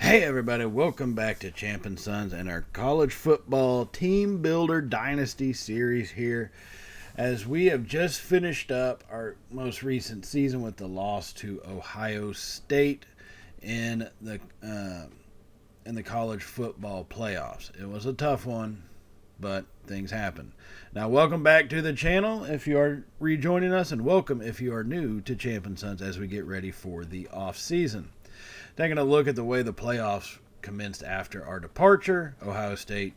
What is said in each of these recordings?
Hey everybody, welcome back to Champ and Sons and our college football team builder dynasty series here, as we have just finished up our most recent season with the loss to Ohio State in the college football playoffs. It was a tough one, but things happen. Now, welcome back to the channel if you are rejoining us, and welcome if you are new to Champ and Sons as we get ready for the off season. Taking a look at the way the playoffs commenced after our departure, Ohio State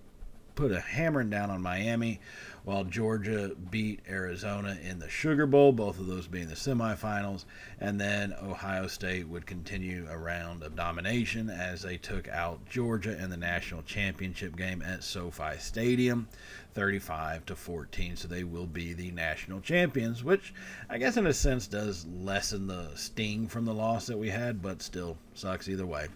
put a hammering down on Miami, while Georgia beat Arizona in the Sugar Bowl, both of those being the semifinals, and then Ohio State would continue a round of domination as they took out Georgia in the national championship game at SoFi Stadium, 35-14. So they will be the national champions, which I guess in a sense does lessen the sting from the loss that we had, but still sucks either way.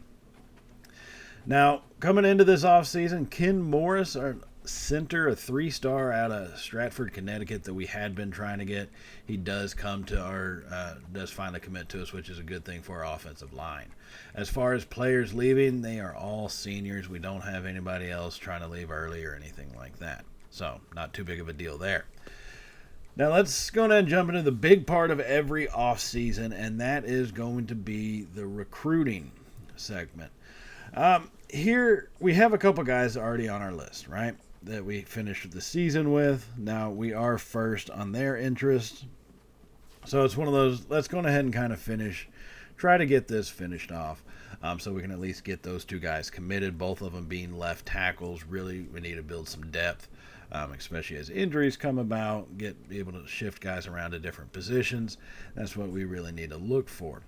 Now, coming into this offseason, Ken Morris, our center, a 3-star out of Stratford, Connecticut that we had been trying to get. He does come to does finally commit to us, which is a good thing for our offensive line. As far as players leaving, they are all seniors. We don't have anybody else trying to leave early or anything like that. So, not too big of a deal there. Now, let's go ahead and jump into the big part of every offseason, and that is going to be the recruiting segment. Here we have a couple guys already on our list, right, that we finished the season with. Now we are first on their interest, so it's one of those, let's go ahead and kind of try to get this finished off, so we can at least get those two guys committed, both of them being left tackles. Really, we need to build some depth, especially as injuries come about, be able to shift guys around to different positions. That's what we really need to look for.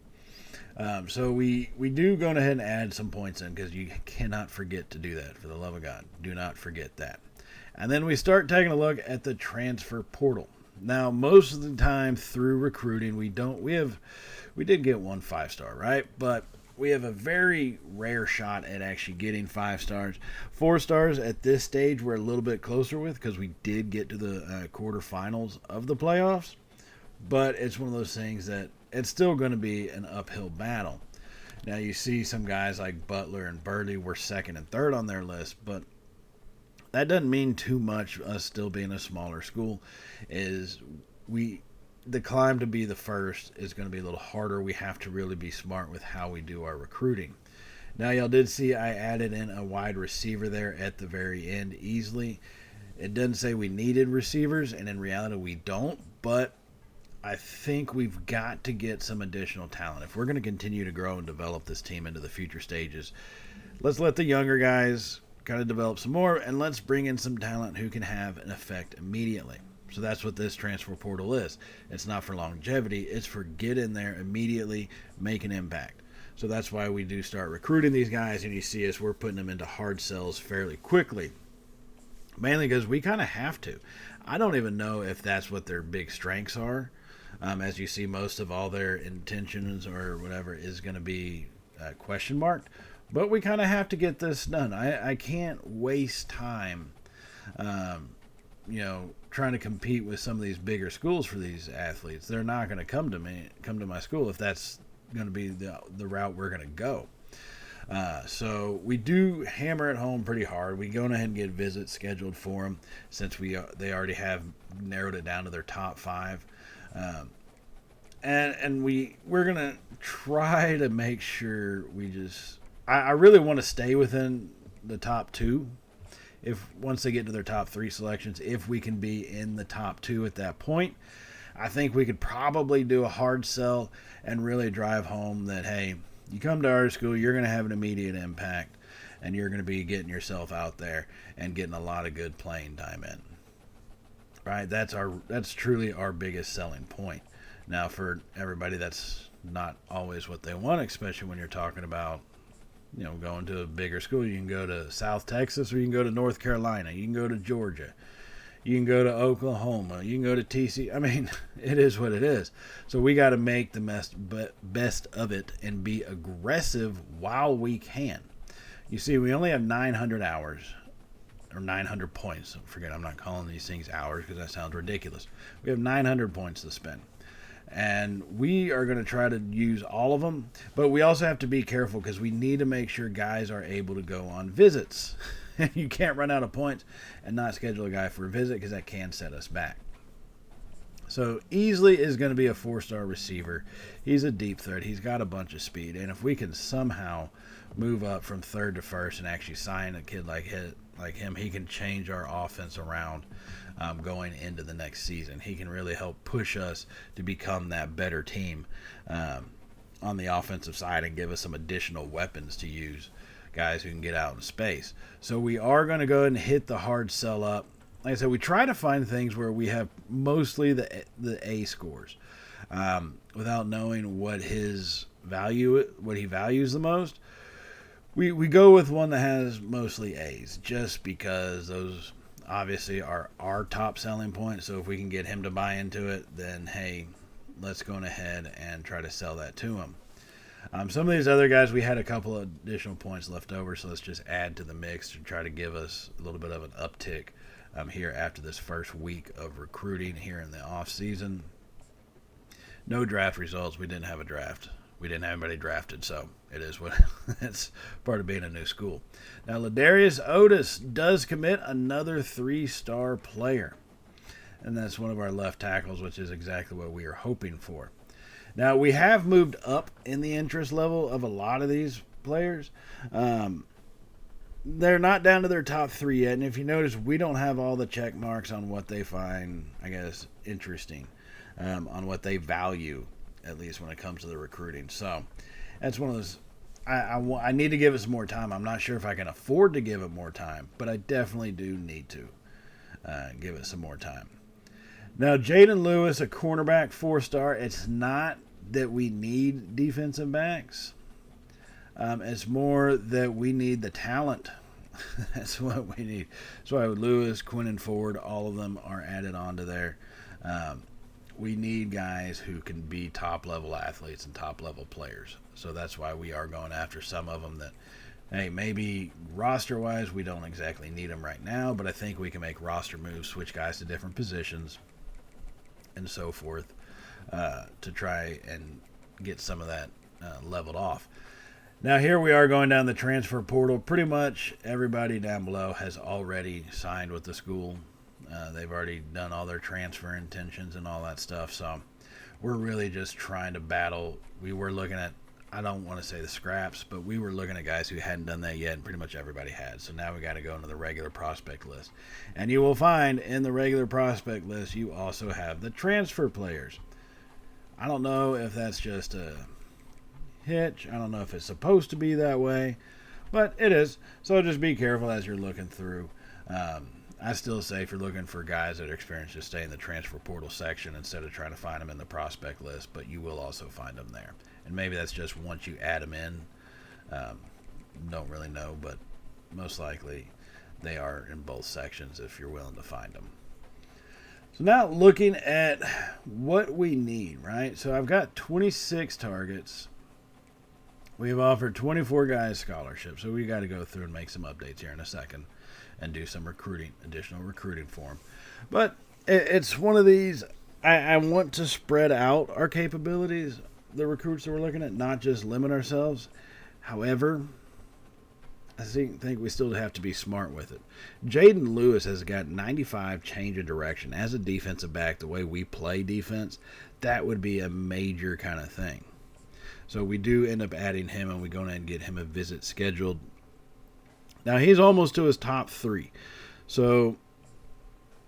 So we do go ahead and add some points in, because you cannot forget to do that. For the love of God, do not forget that. And then we start taking a look at the transfer portal. Now, most of the time through recruiting, we did get one 5-star, right? But we have a very rare shot at actually getting 5 stars. 4 stars at this stage we're a little bit closer with, because we did get to the quarterfinals of the playoffs. But it's one of those things that it's still going to be an uphill battle. Now, you see some guys like Butler and Burley were second and third on their list, but that doesn't mean too much. Us still being a smaller school, the climb to be the first is going to be a little harder. We have to really be smart with how we do our recruiting. Now, y'all did see I added in a wide receiver there at the very end easily. It doesn't say we needed receivers, and in reality we don't, but I think we've got to get some additional talent. If we're going to continue to grow and develop this team into the future stages, let's let the younger guys kind of develop some more, and let's bring in some talent who can have an effect immediately. So that's what this transfer portal is. It's not for longevity. It's for get in there immediately, make an impact. So that's why we do start recruiting these guys, and you see us, we're putting them into hard sells fairly quickly. Mainly because we kind of have to. I don't even know if that's what their big strengths are. As you see, most of all their intentions or whatever is going to be question marked. But we kind of have to get this done. I can't waste time, trying to compete with some of these bigger schools for these athletes. They're not going to come to my school if that's going to be the route we're going to go. So we do hammer it home pretty hard. We go ahead and get visits scheduled for them, since they already have narrowed it down to their top 5. And we're going to try to make sure I really want to stay within the top 2. Once they get to their top 3 selections, if we can be in the top 2 at that point, I think we could probably do a hard sell and really drive home that, hey, you come to our school, you're going to have an immediate impact, and you're going to be getting yourself out there and getting a lot of good playing time in. Right? That's truly our biggest selling point. Now, for everybody, that's not always what they want, especially when you're talking about, going to a bigger school. You can go to South Texas, or you can go to North Carolina. You can go to Georgia. You can go to Oklahoma. You can go to TC. I mean, it is what it is. So we got to make the best of it and be aggressive while we can. You see, we only have 900 hours. Or 900 points. Forget, I'm not calling these things hours because that sounds ridiculous. We have 900 points to spend. And we are going to try to use all of them, but we also have to be careful because we need to make sure guys are able to go on visits. You can't run out of points and not schedule a guy for a visit because that can set us back. So Easley is going to be a 4-star receiver. He's a deep threat. He's got a bunch of speed. And if we can somehow move up from 3rd to 1st and actually sign a kid like him, he can change our offense around going into the next season. He can really help push us to become that better team on the offensive side and give us some additional weapons to use, guys who can get out in space. So we are going to go ahead and hit the hard sell up. Like I said, we try to find things where we have mostly the A scores without knowing what his value, what he values the most. We go with one that has mostly A's just because those obviously are our top selling point. So if we can get him to buy into it, then hey, let's go ahead and try to sell that to him. Some of these other guys, we had a couple of additional points left over, so let's just add to the mix to try to give us a little bit of an uptick here after this first week of recruiting here in the off season. No draft results. We didn't have a draft. We didn't have anybody drafted, so it is what it's part of being a new school. Now, Ladarius Otis does commit another 3-star player, and that's one of our left tackles, which is exactly what we are hoping for. Now, we have moved up in the interest level of a lot of these players. They're not down to their top 3 yet, and if you notice, we don't have all the check marks on what they find, I guess, interesting, on what they value, at least when it comes to the recruiting. So that's one of those. I need to give it some more time. I'm not sure if I can afford to give it more time, but I definitely do need to give it some more time. Now, Jaden Lewis, a cornerback, 4-star. It's not that we need defensive backs. It's more that we need the talent. That's what we need. That's why Lewis, Quinn, and Ford, all of them are added onto there. We need guys who can be top-level athletes and top-level players. So that's why we are going after some of them that, hey, maybe roster-wise we don't exactly need them right now, but I think we can make roster moves, switch guys to different positions, and so forth, to try and get some of that leveled off. Now here we are going down the transfer portal. Pretty much everybody down below has already signed with the school. They've already done all their transfer intentions and all that stuff. So we're really just trying to battle. We were looking at, I don't want to say the scraps, but we were looking at guys who hadn't done that yet, and pretty much everybody had. So now we got to go into the regular prospect list. And you will find in the regular prospect list, you also have the transfer players. I don't know if that's just a hitch. I don't know if it's supposed to be that way, but it is. So just be careful as you're looking through. I still say if you're looking for guys that are experienced, just stay in the transfer portal section instead of trying to find them in the prospect list, but you will also find them there. And maybe that's just once you add them in. Don't really know, but most likely they are in both sections if you're willing to find them. So now looking at what we need, right? So I've got 26 targets. We've offered 24 guys scholarships, so we got to go through and make some updates here in a second and do some additional recruiting for them. But it's one of these, I want to spread out our capabilities, the recruits that we're looking at, not just limit ourselves. However, I think we still have to be smart with it. Jaden Lewis has got 95 change of direction. As a defensive back, the way we play defense, that would be a major kind of thing. So we do end up adding him, and we go ahead and get him a visit scheduled. Now, he's almost to his top 3. So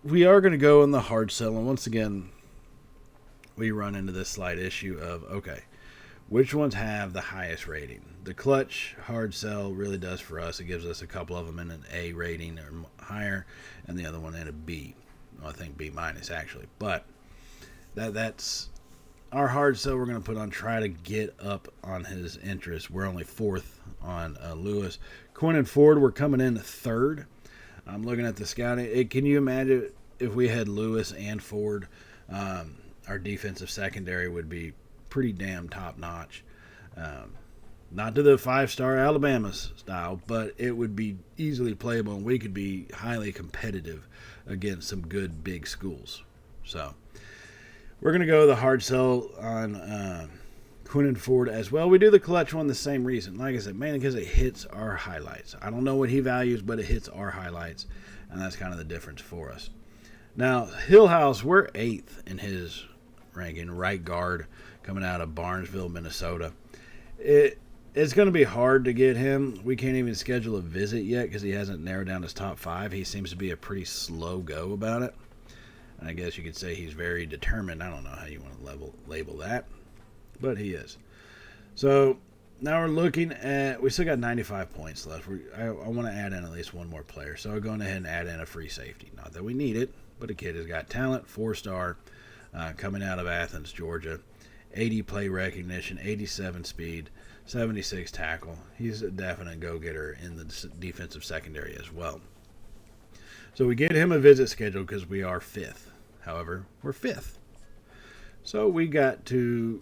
we are going to go in the hard sell. And once again, we run into this slight issue of, okay, which ones have the highest rating? The clutch hard sell really does for us. It gives us a couple of them in an A rating or higher, and the other one in a B. Well, I think B minus, actually. But that's our hard sell we're going to put on, try to get up on his interest. We're only 4th on Lewis. Quinn and Ford, we're coming in 3rd. I'm looking at the scouting. Can you imagine if we had Lewis and Ford? Our defensive secondary would be pretty damn top-notch. Not to the 5-star Alabama style, but it would be easily playable, and we could be highly competitive against some good big schools. So We're going to go the hard sell on Quinn Ford as well. We do the clutch one the same reason. Like I said, mainly because it hits our highlights. I don't know what he values, but it hits our highlights, and that's kind of the difference for us. Now, Hillhouse, we're 8th in his ranking, right guard, coming out of Barnesville, Minnesota. It's going to be hard to get him. We can't even schedule a visit yet because he hasn't narrowed down his top 5. He seems to be a pretty slow go about it. And I guess you could say he's very determined. I don't know how you want to label that, but he is. So now we're looking at, we still got 95 points left. I want to add in at least one more player. So we're going ahead and add in a free safety. Not that we need it, but a kid has got talent, 4-star, coming out of Athens, Georgia. 80 play recognition, 87 speed, 76 tackle. He's a definite go-getter in the defensive secondary as well. So we get him a visit scheduled because we are 5th. However, we're 5th. So we got to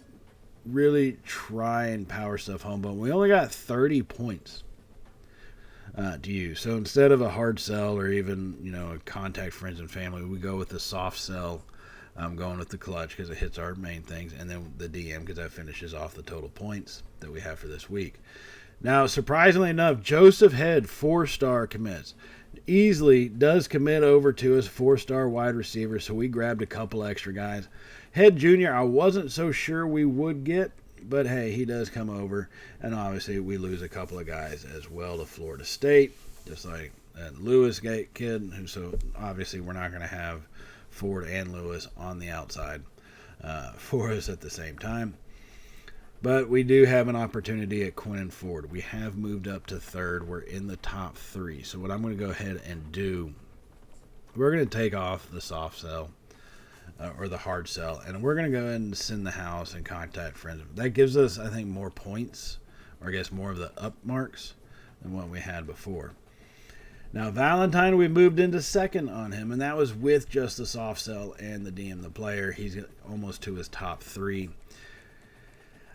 really try and power stuff home, but we only got 30 points to use. So instead of a hard sell or even, a contact friends and family, we go with the soft sell. I'm going with the clutch because it hits our main things, and then the DM because that finishes off the total points that we have for this week. Now, surprisingly enough, Joseph Head, 4-star commits. Easily does commit over to us, 4-star wide receiver, so we grabbed a couple extra guys. Head Jr., I wasn't so sure we would get, but hey, he does come over, and obviously we lose a couple of guys as well to Florida State, just like that Lewis kid, so obviously we're not going to have Ford and Lewis on the outside for us at the same time. But we do have an opportunity at Quinn and Ford. We have moved up to 3rd. We're in the top 3. So what I'm going to go ahead and do, we're going to take off the soft sell or the hard sell, and we're going to go ahead and send the house and contact friends. That gives us, I think, more points, or I guess more of the up marks than what we had before. Now, Valentine, we moved into 2nd on him, and that was with just the soft sell and the DM, the player. He's almost to his top 3.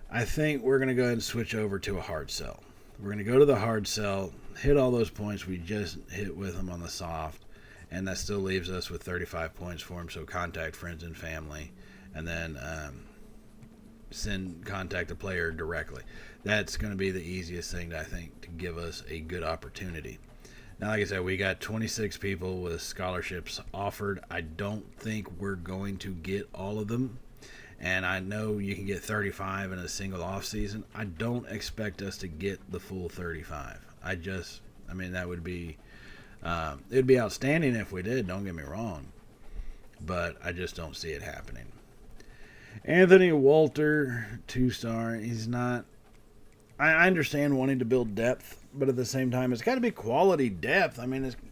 I think we're going to go ahead and switch over to a hard sell. We're going to go to the hard sell, hit all those points we just hit with him on the soft, and that still leaves us with 35 points for him, so contact friends and family, and then contact the player directly. That's going to be the easiest thing, I think, to give us a good opportunity. Now, like I said, we got 26 people with scholarships offered. I don't think we're going to get all of them. And I know you can get 35 in a single off season. I don't expect us to get the full 35. That would be, it'd be outstanding if we did, don't get me wrong. But I just don't see it happening. Anthony Walter, 2-star, he's not, I understand wanting to build depth, but at the same time, it's got to be quality depth.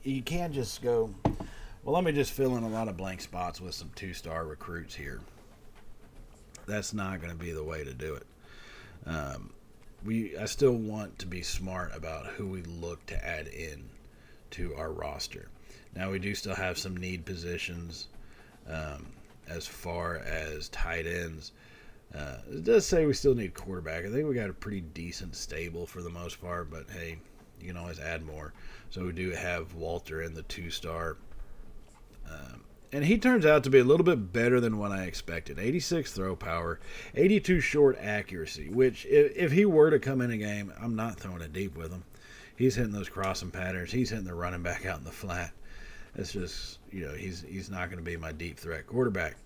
You can't just go, well, let me just fill in a lot of blank spots with some 2-star recruits here. That's not going to be the way to do it. I still want to be smart about who we look to add in to our roster. Now, we do still have some need positions as far as tight ends. It does say we still need quarterback. I think we got a pretty decent stable for the most part, but hey, you can always add more. So we do have Walter in the 2-star. And he turns out to be a little bit better than what I expected. 86 throw power, 82 short accuracy, which if he were to come in a game, I'm not throwing it deep with him. He's hitting those crossing patterns. He's hitting the running back out in the flat. It's just, he's not going to be my deep threat quarterback.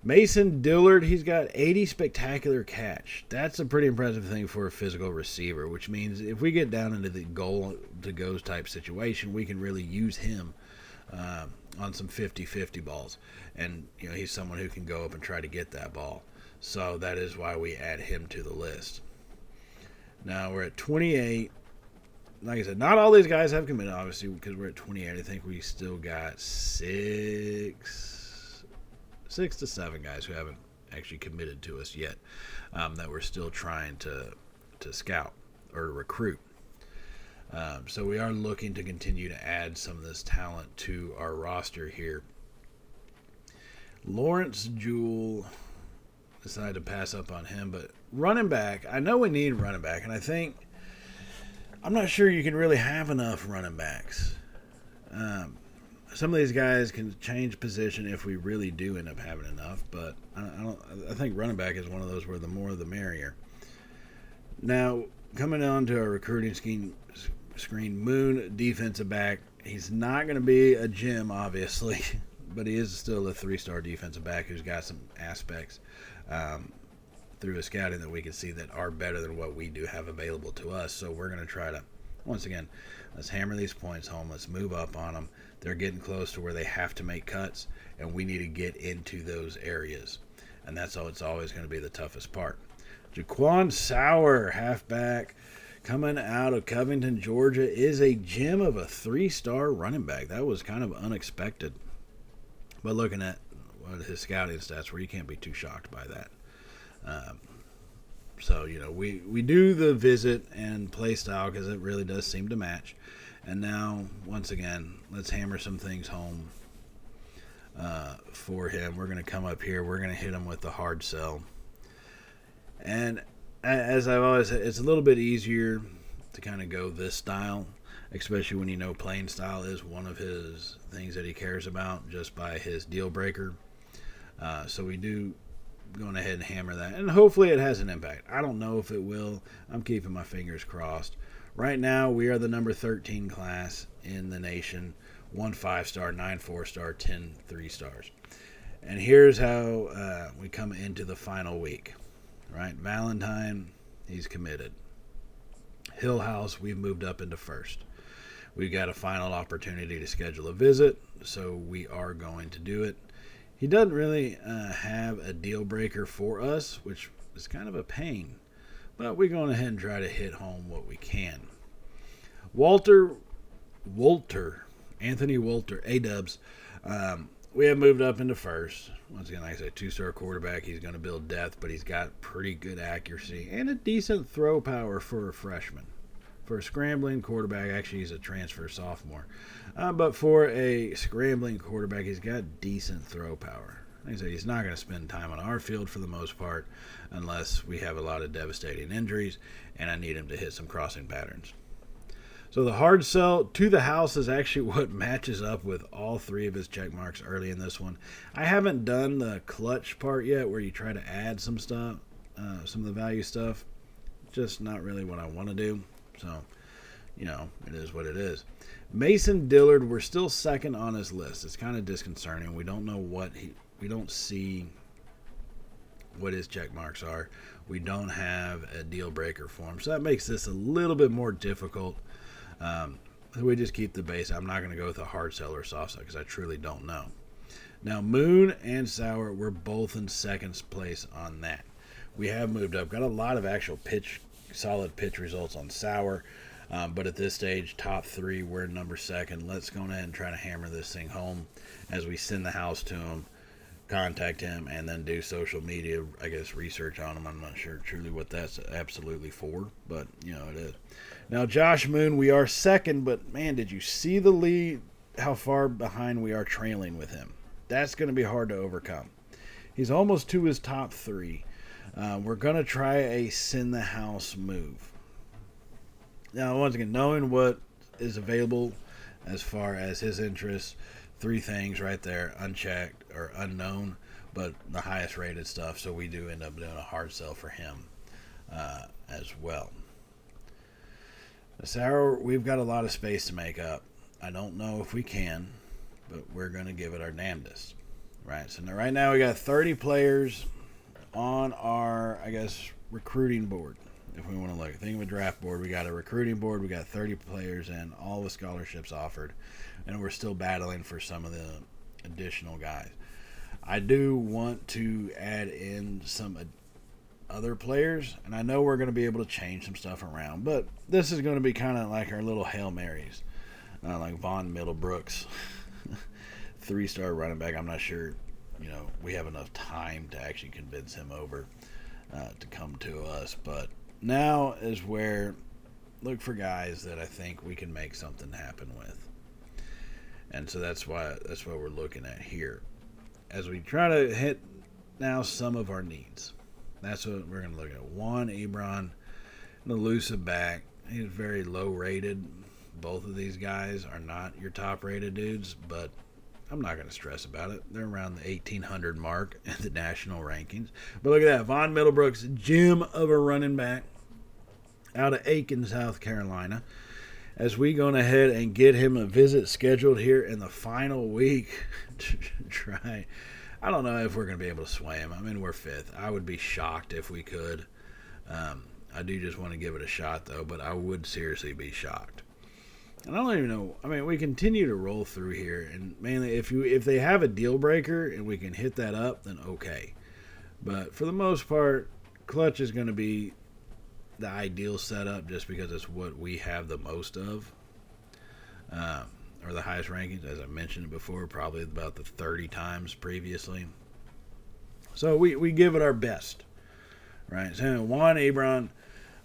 Mason Dillard, he's got 80 spectacular catch. That's a pretty impressive thing for a physical receiver, which means if we get down into the goal-to-goes type situation, we can really use him on some 50-50 balls. And, he's someone who can go up and try to get that ball. So that is why we add him to the list. Now we're at 28. Like I said, not all these guys have committed, obviously, because we're at 28. I think we still got 6 to 7 guys who haven't actually committed to us yet that we're still trying to scout or recruit. So we are looking to continue to add some of this talent to our roster here. Lawrence Jewell, decided to pass up on him, but running back, I know we need running back, and I'm not sure you can really have enough running backs. some of these guys can change position if we really do end up having enough, but I think running back is one of those where the more the merrier. Now, coming on to our recruiting screen, Moon, defensive back. He's not going to be a gem, obviously, but he is still a 3-star defensive back who's got some aspects through his scouting that we can see that are better than what we do have available to us. So we're going to try to, once again, let's hammer these points home. Let's move up on them. They're getting close to where they have to make cuts, and we need to get into those areas. And that's all. It's always going to be the toughest part. Jaquan Sauer, halfback, coming out of Covington, Georgia, is a gem of a 3-star running back. That was kind of unexpected. But looking at his scouting stats, where you can't be too shocked by that. So, we do the visit and play style because it really does seem to match. And now, once again, let's hammer some things home for him. We're going to come up here. We're going to hit him with the hard sell. And as I've always said, it's a little bit easier to kind of go this style, especially when playing style is one of his things that he cares about just by his deal breaker. So we do going ahead and hammer that. And hopefully it has an impact. I don't know if it will. I'm keeping my fingers crossed. Right now, we are the number 13 class in the nation. 1 5-star, 9 4-star, 10 3-stars. And here's how we come into the final week. Right, Valentine, he's committed. Hillhouse, we've moved up into first. We've got a final opportunity to schedule a visit, so we are going to do it. He doesn't really have a deal breaker for us, which is kind of a pain, but we're going ahead and try to hit home what we can. Anthony Walter, A-dubs, we have moved up into first. Once again, like I said, 2-star quarterback. He's going to build depth, but he's got pretty good accuracy and a decent throw power for a freshman. For a scrambling quarterback, actually he's a transfer sophomore. But for a scrambling quarterback, he's got decent throw power. Like I said, he's not going to spend time on our field for the most part unless we have a lot of devastating injuries, and I need him to hit some crossing patterns. So the hard sell to the house is actually what matches up with all 3 of his check marks early in this one. I haven't done the clutch part yet where you try to add some stuff, some of the value stuff. Just not really what I want to do. So, it is what it is. Mason Dillard, we're still second on his list. It's kind of disconcerting. We don't know we don't see what his check marks are. We don't have a deal breaker for him. So that makes this a little bit more difficult. We just keep the base. I'm not going to go with a hard sell or soft sell because I truly don't know. Now, Moon and Sauer, we're both in second place on that. We have moved up. Got a lot of actual solid pitch results on Sauer. But at this stage, top 3, we're number 2. Let's go ahead and try to hammer this thing home as we send the house to him, contact him, and then do social media, research on him. I'm not sure truly what that's absolutely for, but, it is. Now, Josh Moon, we are second, but, man, did you see the lead, how far behind we are trailing with him? That's going to be hard to overcome. He's almost to his top 3. We're going to try a send the house move. Now, once again, knowing what is available as far as his interests, 3 things right there, unchecked or unknown, but the highest rated stuff, so we do end up doing a hard sell for him as well. Sauer, we've got a lot of space to make up. I don't know if we can, but we're going to give it our damnedest. Right, so right now we got 30 players on our, recruiting board. If we want to look, think of a draft board. We got a recruiting board. We got 30 players and all the scholarships offered. And we're still battling for some of the additional guys. I do want to add in some other players. And I know we're going to be able to change some stuff around. But this is going to be kind of like our little Hail Marys. Like Von Middlebrooks. 3-star running back. I'm not sure, we have enough time to actually convince him over to come to us. But now is where look for guys that I think we can make something happen with. And so that's what we're looking at here. As we try to hit now some of our needs. That's what we're going to look at. Juan Ebron, an elusive back. He's very low rated. Both of these guys are not your top rated dudes, but I'm not going to stress about it. They're around the 1,800 mark in the national rankings. But look at that. Von Middlebrooks, gem of a running back out of Aiken, South Carolina. As we go ahead and get him a visit scheduled here in the final week to try. I don't know if we're going to be able to sway him. I mean, we're 5th. I would be shocked if we could. I do just want to give it a shot, though, but I would seriously be shocked. And I don't even know. I mean, we continue to roll through here, and mainly if they have a deal breaker and we can hit that up, then okay. But for the most part, clutch is going to be the ideal setup just because it's what we have the most of, or the highest rankings, as I mentioned before, probably about the 30 times previously. So we give it our best, right? So Juan Ebron,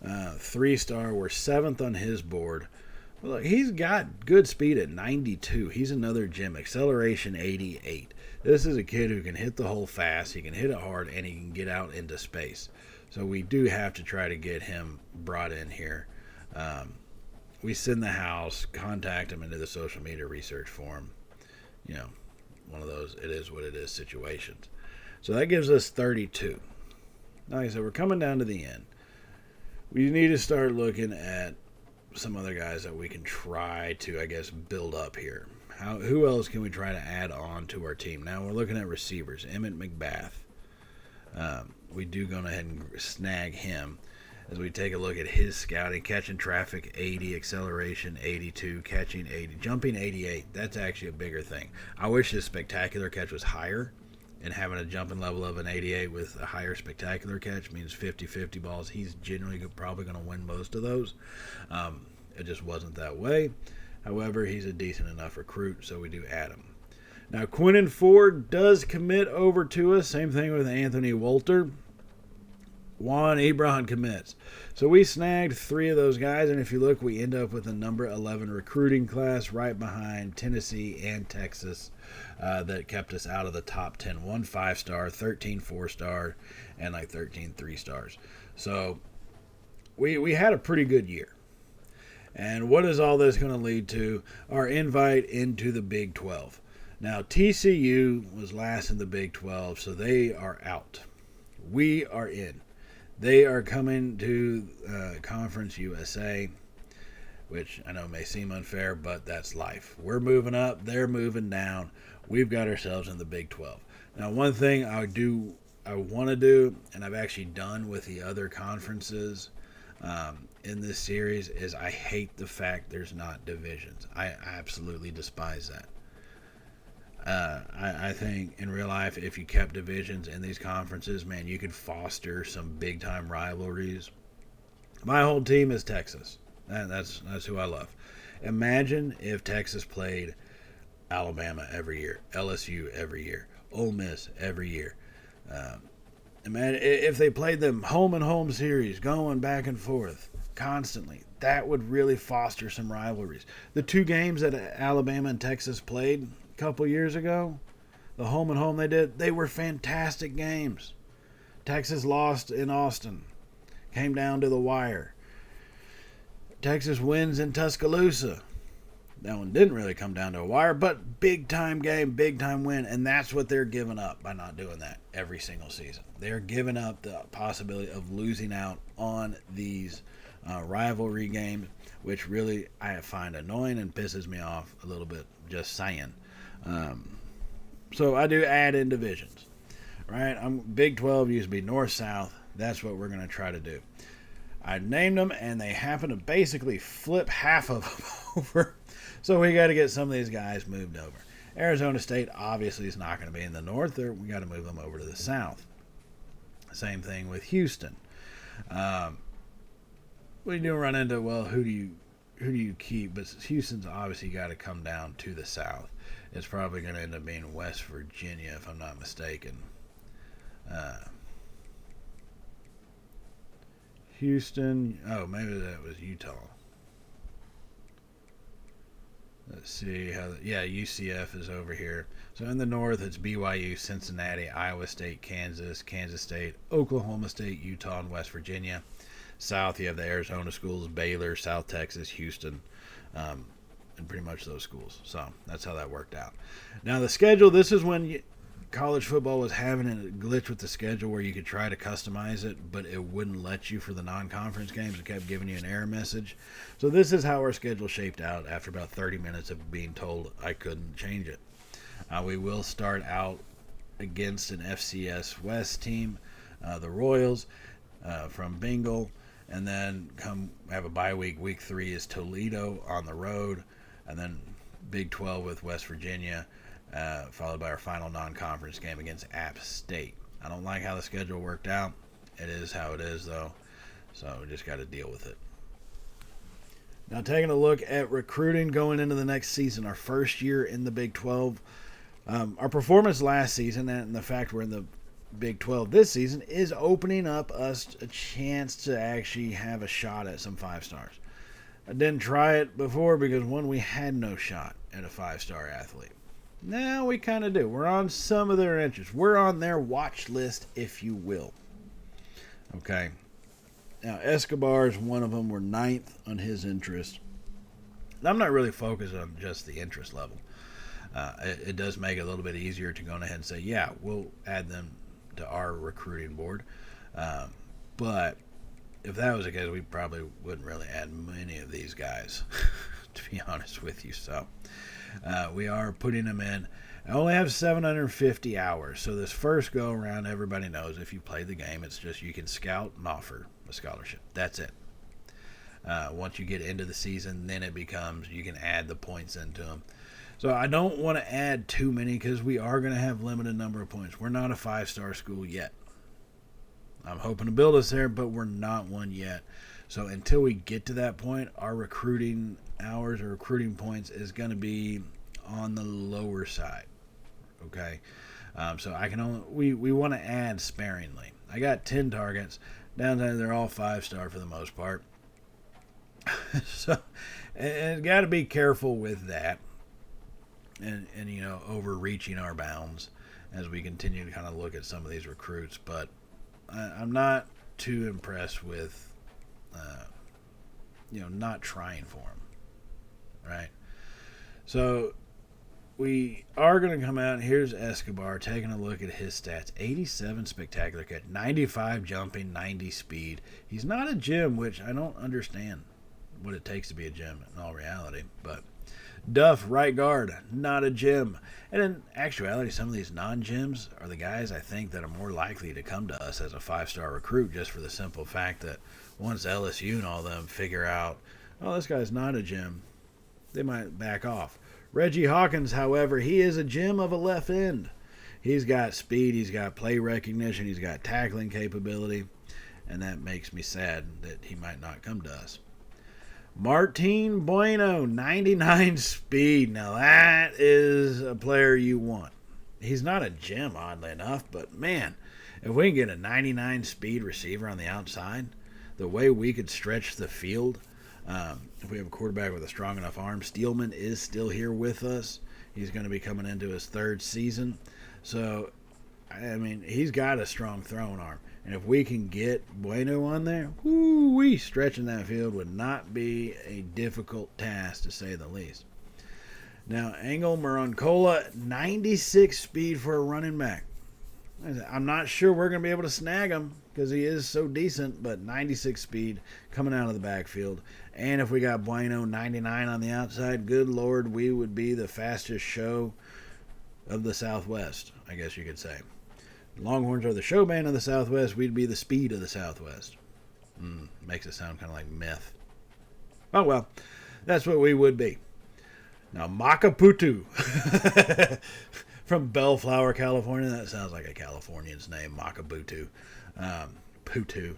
3-star, we're 7th on his board. Look, he's got good speed at 92. He's another gem. Acceleration 88. This is a kid who can hit the hole fast. He can hit it hard, and he can get out into space. So we do have to try to get him brought in here. We send the house, contact him into the social media research forum. You know, one of those it is what it is situations. So that gives us 32. Like I said, we're coming down to the end. We need to start looking at some other guys that we can try to, I guess, build up here. Who else can we try to add on to our team? Now we're looking at receivers. Emmett McBath. We do go ahead and snag him as we take a look at his scouting. Catching traffic 80, acceleration 82, catching 80, jumping 88. That's actually a bigger thing. I wish his spectacular catch was higher, and having a jumping level of an 88 with a higher spectacular catch means 50-50 balls. He's generally probably going to win most of those. It just wasn't that way. However, he's a decent enough recruit, so we do add him. Now, Quinnen Ford does commit over to us. Same thing with Anthony Walter. Juan Ebron commits. So we snagged 3 of those guys, and if you look, we end up with a number 11 recruiting class right behind Tennessee and Texas that kept us out of the top 10. 1 5-star, 13 4-star, and like 13 3-stars. So we had a pretty good year. And what is all this going to lead to? Our invite into the Big 12. Now, TCU was last in the Big 12, so they are out. We are in. They are coming to Conference USA, which I know may seem unfair, but that's life. We're moving up. They're moving down. We've got ourselves in the Big 12. Now, one thing I want to do, and I've actually done with the other conferences in this series, is I hate the fact there's not divisions. I absolutely despise that. I think in real life, if you kept divisions in these conferences, man, you could foster some big-time rivalries. My whole team is Texas. That's who I love. Imagine if Texas played Alabama every year, LSU every year, Ole Miss every year. Imagine if they played them home and home series, going back and forth constantly. That would really foster some rivalries. The 2 games that Alabama and Texas played a couple years ago, the home and home they were fantastic games. Texas lost in Austin, came down to the wire. Texas wins in Tuscaloosa. That one didn't really come down to a wire, but big time game, big time win, and that's what they're giving up by not doing that every single season. They're giving up the possibility of losing out on these rivalry games, which really I find annoying and pisses me off a little bit, just saying. So I do add in divisions, right? Big 12 used to be north-south. That's what we're going to try to do. I named them, and they happen to basically flip half of them over. So we got to get some of these guys moved over. Arizona State obviously is not going to be in the north. We got to move them over to the south. Same thing with Houston. We do run into, well, who do you keep? But Houston's obviously got to come down to the south. It's probably going to end up being West Virginia, if I'm not mistaken. Houston. Oh, maybe that was Utah. Let's see how. Yeah, UCF is over here. So in the north, it's BYU, Cincinnati, Iowa State, Kansas State, Oklahoma State, Utah, and West Virginia. South, you have the Arizona schools, Baylor, South Texas, Houston. in pretty much those schools. So that's how that worked out. Now the schedule, this is when college football was having a glitch with the schedule where you could try to customize it, but it wouldn't let you for the non-conference games. It kept giving you an error message. So this is how our schedule shaped out after about 30 minutes of being told I couldn't change it. We will start out against an FCS West team, the Royals from Bengal, and then have a bye week. Week 3 is Toledo on the road, and then Big 12 with West Virginia, followed by our final non-conference game against App State. I don't like how the schedule worked out. It is how it is, though, so we just got to deal with it. Now, taking a look at recruiting going into the next season, our first year in the Big 12. Our performance last season and the fact we're in the Big 12 this season is opening up us a chance to actually have a shot at some 5 stars. I didn't try it before because, one, we had no shot at a 5-star athlete. Now we kind of do. We're on some of their interests. We're on their watch list, if you will. Okay. Now, Escobar is one of them. We're 9th on his interest. I'm not really focused on just the interest level. It does make it a little bit easier to go ahead and say, yeah, we'll add them to our recruiting board. But if that was the case, we probably wouldn't really add many of these guys, to be honest with you. So we are putting them in. I only have 750 hours. So this first go around, everybody knows if you play the game, it's just you can scout and offer a scholarship. That's it. Once you get into the season, then it becomes you can add the points into them. So I don't want to add too many because we are going to have limited number of points. We're not a 5-star school yet. I'm hoping to build us there, but we're not one yet. So until we get to that point, our recruiting hours or recruiting points is going to be on the lower side. Okay, so I can only we want to add sparingly. I got 10 targets. Down there, they're all 5-star for the most part. So, and got to be careful with that. And overreaching our bounds as we continue to kind of look at some of these recruits. But I'm not too impressed with, not trying for them, right? So we are going to come out. Here's Escobar taking a look at his stats. 87 spectacular cut, 95 jumping, 90 speed. He's not a gym, which I don't understand what it takes to be a gym in all reality, but Duff, right guard, not a gym. And in actuality, some of these non-gyms are the guys I think that are more likely to come to us as a 5-star recruit just for the simple fact that once LSU and all them figure out, oh, this guy's not a gym, they might back off. Reggie Hawkins, however, he is a gem of a left end. He's got speed, he's got play recognition, he's got tackling capability, and that makes me sad that he might not come to us. Martin Bueno, 99 speed. Now that is a player you want. He's not a gem, oddly enough, but man, if we can get a 99 speed receiver on the outside, the way we could stretch the field, if we have a quarterback with a strong enough arm, Steelman is still here with us. He's going to be coming into his 3rd season. So, I mean, he's got a strong throwing arm. And if we can get Bueno on there, whoo-wee, stretching that field would not be a difficult task, to say the least. Now, Engel Moroncola, 96 speed for a running back. I'm not sure we're going to be able to snag him because he is so decent, but 96 speed coming out of the backfield. And if we got Bueno, 99 on the outside, good Lord, we would be the fastest show of the Southwest, I guess you could say. Longhorns are the show band of the Southwest. We'd be the speed of the Southwest. Makes it sound kind of like myth. Oh, well, that's what we would be. Now, Makaputu from Bellflower, California. That sounds like a Californian's name, Makaputu. Putu.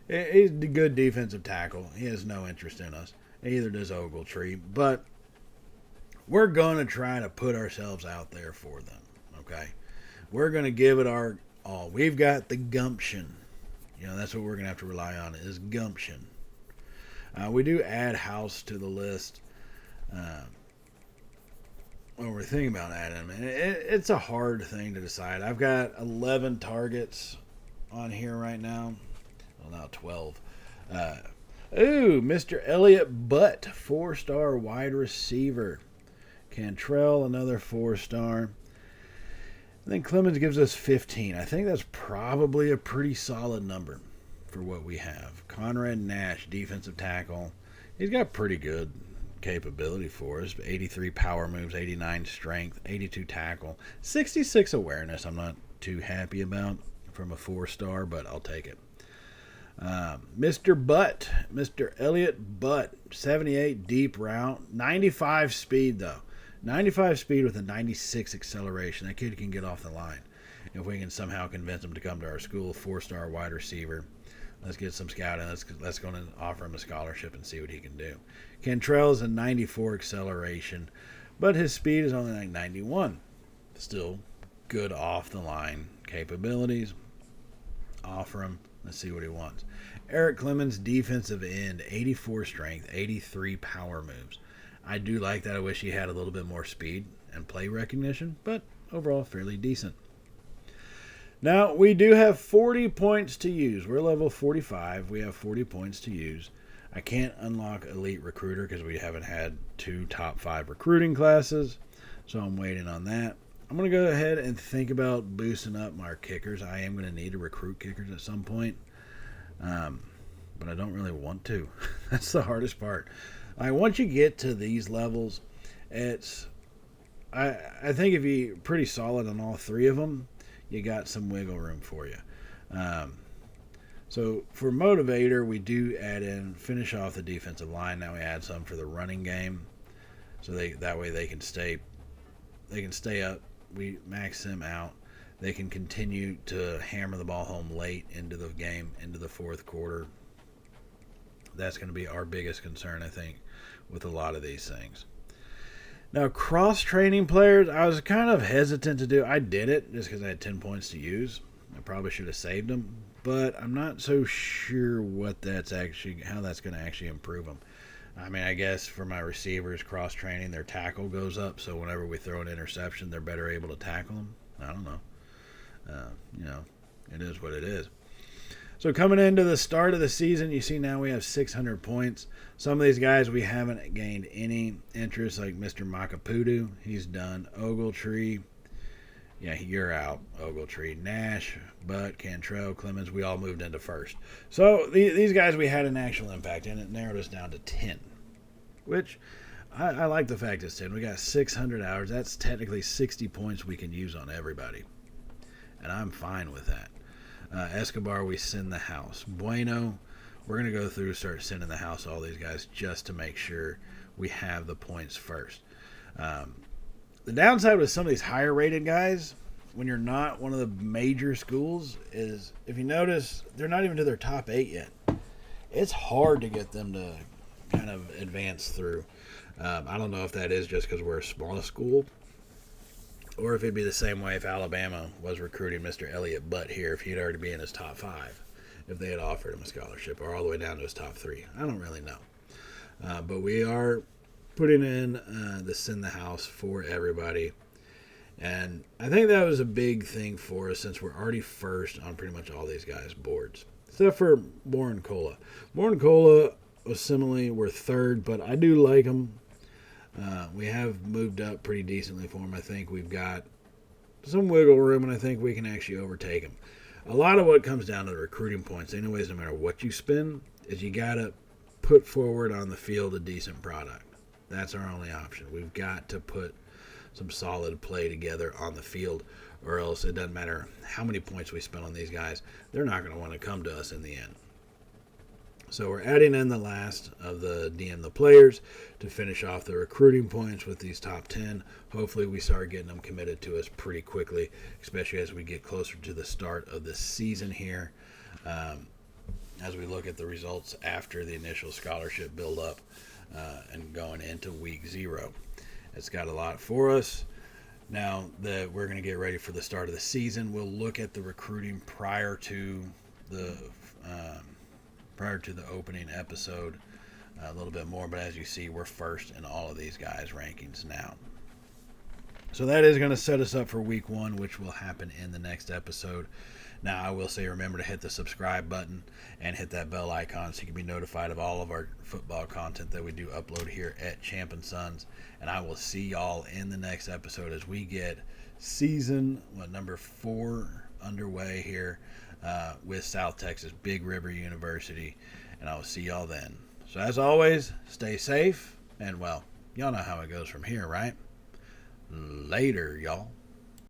He's a good defensive tackle. He has no interest in us. Neither does Ogletree. But we're going to try to put ourselves out there for them, okay? We're going to give it our all. We've got the gumption. That's what we're going to have to rely on is gumption. We do add House to the list. When we're thinking about adding him, it's a hard thing to decide. I've got 11 targets on here right now. Well, now 12. Ooh, Mr. Elliott Butt, 4-star wide receiver. Cantrell, another 4-star. And then Clemens gives us 15. I think that's probably a pretty solid number for what we have. Conrad Nash, defensive tackle. He's got pretty good capability for us. 83 power moves, 89 strength, 82 tackle, 66 awareness. I'm not too happy about from a 4-star, but I'll take it. Mr. Elliott Butt, 78 deep route, 95 speed though. 95 speed with a 96 acceleration. That kid can get off the line. If we can somehow convince him to come to our school, 4-star wide receiver. Let's get some scouting. Let's go and offer him a scholarship and see what he can do. Cantrell is a 94 acceleration, but his speed is only like 91. Still good off the line capabilities. Offer him. Let's see what he wants. Eric Clemens, defensive end, 84 strength, 83 power moves. I do like that. I wish he had a little bit more speed and play recognition, but overall fairly decent. Now, we do have 40 points to use. We're level 45. We have 40 points to use. I can't unlock Elite Recruiter because we haven't had 2 top 5 recruiting classes, so I'm waiting on that. I'm going to go ahead and think about boosting up our kickers. I am going to need to recruit kickers at some point, but I don't really want to. That's the hardest part. Once you get to these levels, I think if you're pretty solid on all 3 of them, you got some wiggle room for you. So for motivator, we do add in finish off the defensive line. Now we add some for the running game, so that way they can stay up. We max them out. They can continue to hammer the ball home late into the game, into the fourth quarter. That's going to be our biggest concern, I think, with a lot of these things. Now, cross-training players, I was kind of hesitant to do. I did it just because I had 10 points to use. I probably should have saved them, but I'm not so sure how that's going to actually improve them. I mean, I guess for my receivers, cross-training, their tackle goes up, so whenever we throw an interception, they're better able to tackle them. I don't know. It is what it is. So coming into the start of the season, you see now we have 600 points. Some of these guys we haven't gained any interest, like Mr. Makapudu. He's done. Ogletree. Yeah, you're out, Ogletree. Nash, Butt, Cantrell, Clemens, we all moved into first. So these guys we had an actual impact, and it narrowed us down to 10, which I like the fact it's 10. We got 600 hours. That's technically 60 points we can use on everybody, and I'm fine with that. Escobar, we send the house. Bueno, we're going to go through and start sending the house all these guys just to make sure we have the points first. The downside with some of these higher rated guys, when you're not one of the major schools, is if you notice, they're not even to their top 8 yet. It's hard to get them to kind of advance through. I don't know if that is just because we're a small school, or if it'd be the same way if Alabama was recruiting Mr. Elliott Butt here, if he'd already be in his top 5, if they had offered him a scholarship, or all the way down to his top 3. I don't really know. But we are putting in the send the house for everybody. And I think that was a big thing for us since we're already first on pretty much all these guys' boards. Except for Warren Cola. Warren Cola was similarly, we're third, but I do like him. We have moved up pretty decently for him. I think we've got some wiggle room, and I think we can actually overtake him. A lot of what comes down to the recruiting points, anyways, no matter what you spend, is you got to put forward on the field a decent product. That's our only option. We've got to put some solid play together on the field, or else it doesn't matter how many points we spend on these guys. They're not going to want to come to us in the end. So we're adding in the last of the DM the players to finish off the recruiting points with these top 10. Hopefully we start getting them committed to us pretty quickly, especially as we get closer to the start of the season here. As we look at the results after the initial scholarship build-up and going into week 0. It's got a lot for us. Now that we're going to get ready for the start of the season, we'll look at the recruiting prior to the opening episode a little bit more, but as you see, we're first in all of these guys' rankings now. So that is going to set us up for week 1, which will happen in the next episode. Now, I will say remember to hit the subscribe button and hit that bell icon so you can be notified of all of our football content that we do upload here at Champ and Sons. And I will see y'all in the next episode as we get season number 4 underway here with South Texas Big River University. And I will see y'all then. So as always, stay safe, and well, y'all know how it goes from here, right? Later, y'all.